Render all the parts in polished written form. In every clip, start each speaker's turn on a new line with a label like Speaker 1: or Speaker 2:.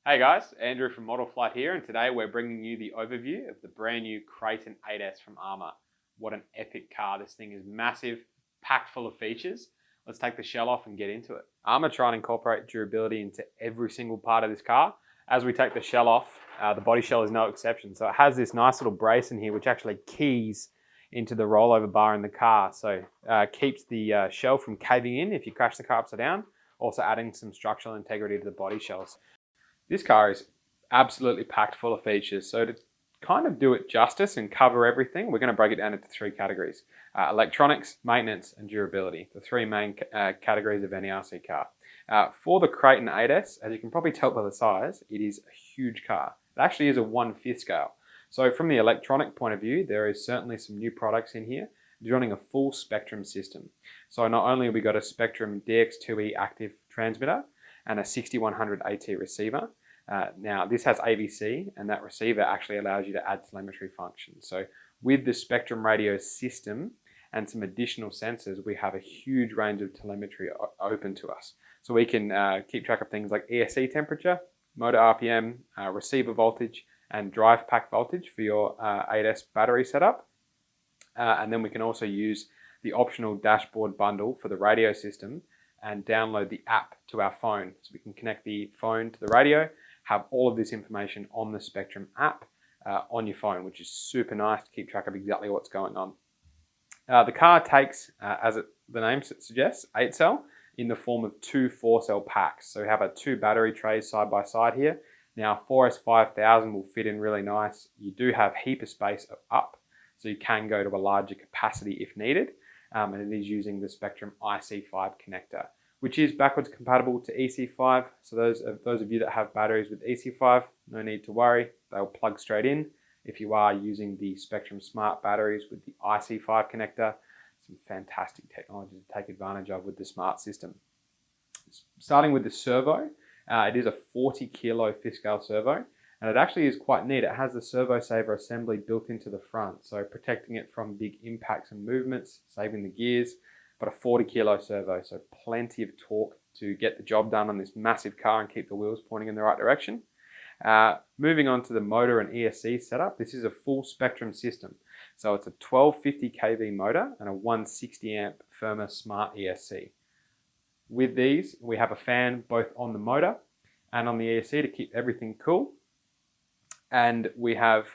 Speaker 1: Hey guys, Andrew from Model Flight here, and today we're bringing you the overview of the brand new Kraton 8S from Arrma. What an epic car. This thing is massive, packed full of features. Let's take the shell off and get into it. Arrma try and incorporate durability into every single part of this car. As we take the shell off, the body shell is no exception. So it has this nice little brace in here which actually keys into the rollover bar in the car. So keeps the shell from caving in if you crash the car upside down, also adding some structural integrity to the body shells. This car is absolutely packed full of features. So to kind of do it justice and cover everything, we're going to break it down into three categories. Electronics, maintenance, and durability. The three main categories of any RC car. For the Kraton 8S, as you can probably tell by the size, it is a huge car. It actually is a 1/5 scale. So from the electronic point of view, there is certainly some new products in here. It's running a full Spektrum system. So not only have we got a Spektrum DX2E active transmitter, and a 6100 AT receiver. Now this has AVC, and that receiver actually allows you to add telemetry functions. So with the Spektrum radio system and some additional sensors, we have a huge range of telemetry open to us. So we can keep track of things like ESC temperature, motor RPM, receiver voltage, and drive pack voltage for your 8S battery setup. And then we can also use the optional dashboard bundle for the radio system and download the app to our phone. So we can connect the phone to the radio, have all of this information on the Spektrum app on your phone, which is super nice to keep track of exactly what's going on. The car takes, the name suggests, 8-cell in the form of two 4-cell packs. So we have 2 battery trays side by side here. Now 4S5000 will fit in really nice. You do have heap of space up, so you can go to a larger capacity if needed. And it is using the Spektrum IC5 connector, which is backwards compatible to EC5. So those of you that have batteries with EC5, no need to worry, they'll plug straight in. If you are using the Spektrum Smart batteries with the IC5 connector, some fantastic technology to take advantage of with the Smart system. Starting with the servo, it is a 40 kilo 5th scale servo. And it actually is quite neat. It has the servo saver assembly built into the front, so protecting it from big impacts and movements, saving the gears, but a 40 kilo servo, so plenty of torque to get the job done on this massive car and keep the wheels pointing in the right direction. Moving on to the motor and ESC setup, this is a full Spektrum system. So it's a 1250 kV motor and a 160 amp Firma Smart ESC. With these, we have a fan both on the motor and on the ESC to keep everything cool. And we have,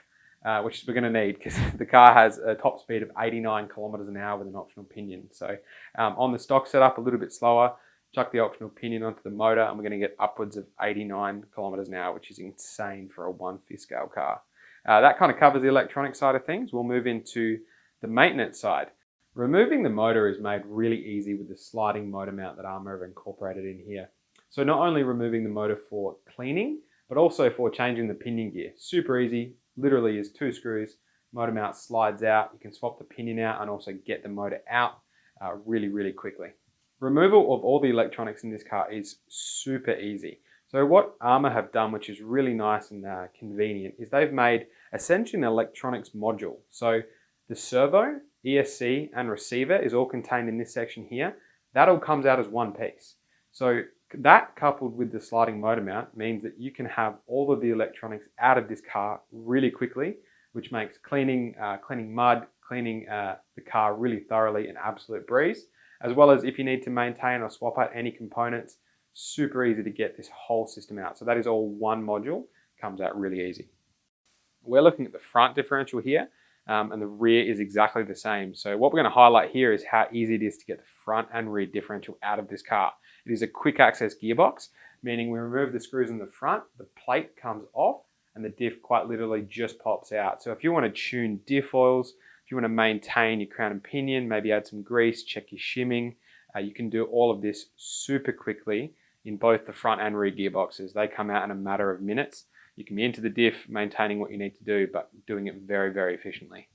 Speaker 1: which we're going to need because the car has a top speed of 89 kilometers an hour with an optional pinion. So on the stock setup, a little bit slower, chuck the optional pinion onto the motor and we're going to get upwards of 89 kilometers an hour, which is insane for a 1/5 scale car. That kind of covers the electronic side of things. We'll move into the maintenance side. Removing the motor is made really easy with the sliding motor mount that Arrma have incorporated in here. So not only removing the motor for cleaning, but also for changing the pinion gear. Super easy, literally is 2 screws, motor mount slides out, you can swap the pinion out and also get the motor out really quickly. Removal of all the electronics in this car is super easy. So what Arrma have done, which is really nice and convenient, is they've made essentially an electronics module. So the servo, ESC and receiver is all contained in this section here. That all comes out as one piece. So that coupled with the sliding motor mount means that you can have all of the electronics out of this car really quickly, which makes cleaning mud, cleaning the car really thoroughly an absolute breeze, as well as if you need to maintain or swap out any components, super easy to get this whole system out. So that is all one module, comes out really easy. We're looking at the front differential here, and the rear is exactly the same. So what we're going to highlight here is how easy it is to get the front and rear differential out of this car. It is a quick access gearbox, meaning we remove the screws in the front, the plate comes off, and the diff quite literally just pops out. So if you want to tune diff oils, if you want to maintain your crown and pinion, maybe add some grease, check your shimming, you can do all of this super quickly in both the front and rear gearboxes. They come out in a matter of minutes. You can be into the diff, maintaining what you need to do, but doing it very efficiently.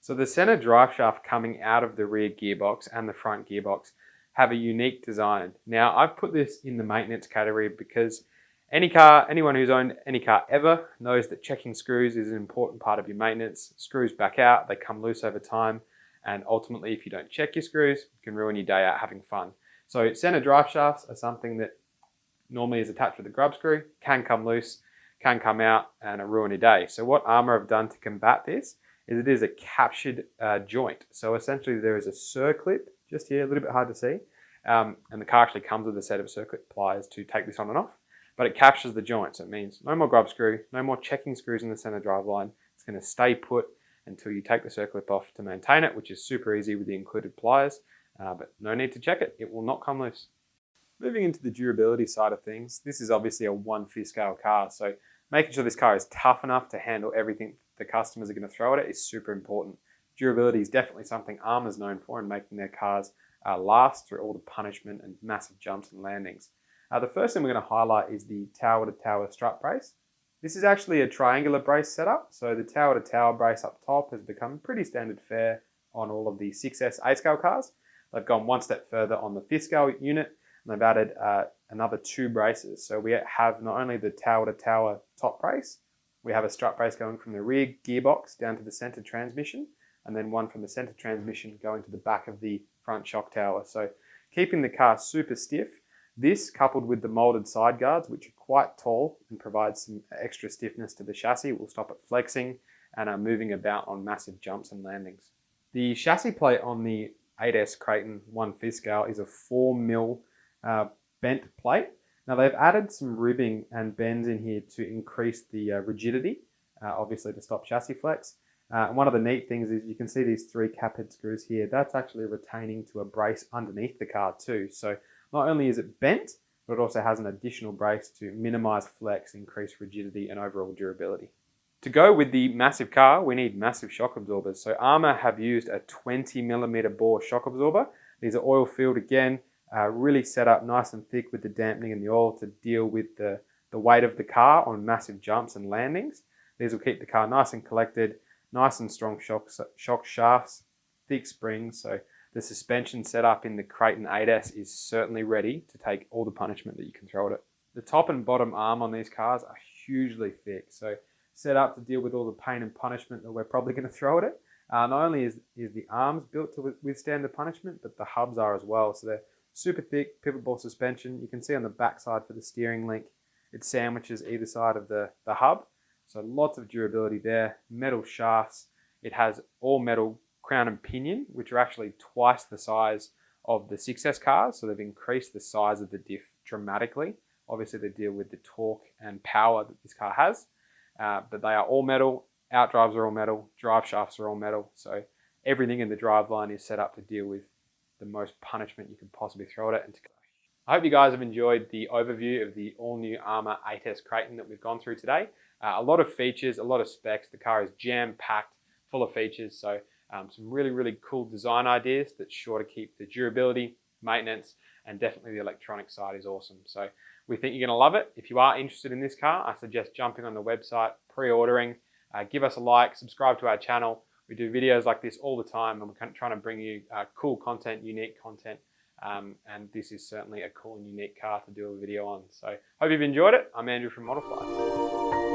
Speaker 1: So the center drive shaft coming out of the rear gearbox and the front gearbox have a unique design. Now I've put this in the maintenance category because anyone who's owned any car ever knows that checking screws is an important part of your maintenance. Screws back out, they come loose over time, and ultimately if you don't check your screws, you can ruin your day out having fun. So center drive shafts are something that normally is attached with a grub screw, can come loose, can come out, and ruin your day. So what Arrma have done to combat this is it is a captured joint. So essentially there is a circlip just here, a little bit hard to see, and the car actually comes with a set of circlip pliers to take this on and off, but it captures the joint. So it means no more grub screw, no more checking screws in the center drive line. It's going to stay put until you take the circlip off to maintain it, which is super easy with the included pliers, but no need to check it. It will not come loose. Moving into the durability side of things, this is obviously a 1/5 scale car, so making sure this car is tough enough to handle everything the customers are going to throw at it is super important. Durability is definitely something Arrma is known for in making their cars last through all the punishment and massive jumps and landings. The first thing we're going to highlight is the tower-to-tower strut brace. This is actually a triangular brace setup, so the tower-to-tower brace up top has become pretty standard fare on all of the 6S 8-scale cars. They've gone one step further on the 5th scale unit, and they've added another 2 braces. So we have not only the tower-to-tower top brace, we have a strut brace going from the rear gearbox down to the center transmission, and then one from the center transmission going to the back of the front shock tower. So keeping the car super stiff. This, coupled with the molded side guards, which are quite tall and provide some extra stiffness to the chassis, will stop it flexing and moving about on massive jumps and landings. The chassis plate on the 8S Kraton 1/5 scale is a 4mm bent plate. Now they've added some ribbing and bends in here to increase the rigidity, obviously to stop chassis flex. And one of the neat things is you can see these 3 cap head screws here. That's actually retaining to a brace underneath the car too. So not only is it bent, but it also has an additional brace to minimize flex, increase rigidity, and overall durability. To go with the massive car, we need massive shock absorbers. So Arrma have used a 20mm bore shock absorber. These are oil filled again, really set up nice and thick with the dampening and the oil to deal with the weight of the car on massive jumps and landings. These will keep the car nice and collected, nice and strong shock shafts, thick springs. So the suspension setup in the Kraton 8S is certainly ready to take all the punishment that you can throw at it. The top and bottom arm on these cars are hugely thick, so set up to deal with all the pain and punishment that we're probably going to throw at it. Not only is the arms built to withstand the punishment, but the hubs are as well. So they're super thick pivot ball suspension. You can see on the back side for the steering link, it sandwiches either side of the hub. So lots of durability there. Metal shafts. It has all metal crown and pinion, which are actually twice the size of the 6S cars. So they've increased the size of the diff dramatically. Obviously they deal with the torque and power that this car has, but they are all metal. Outdrives are all metal. Drive shafts are all metal. So everything in the driveline is set up to deal with the most punishment you could possibly throw at it. I hope you guys have enjoyed the overview of the all-new Arrma 8S Kraton that we've gone through today. A lot of features, a lot of specs. The car is jam-packed, full of features. So some really, really cool design ideas that's sure to keep the durability, maintenance, and definitely the electronic side is awesome. So we think you're going to love it. If you are interested in this car, I suggest jumping on the website, pre-ordering, give us a like, subscribe to our channel. We do videos like this all the time, and we're trying to bring you cool content, unique content, and this is certainly a cool and unique car to do a video on. So hope you've enjoyed it. I'm Andrew from Model Fly.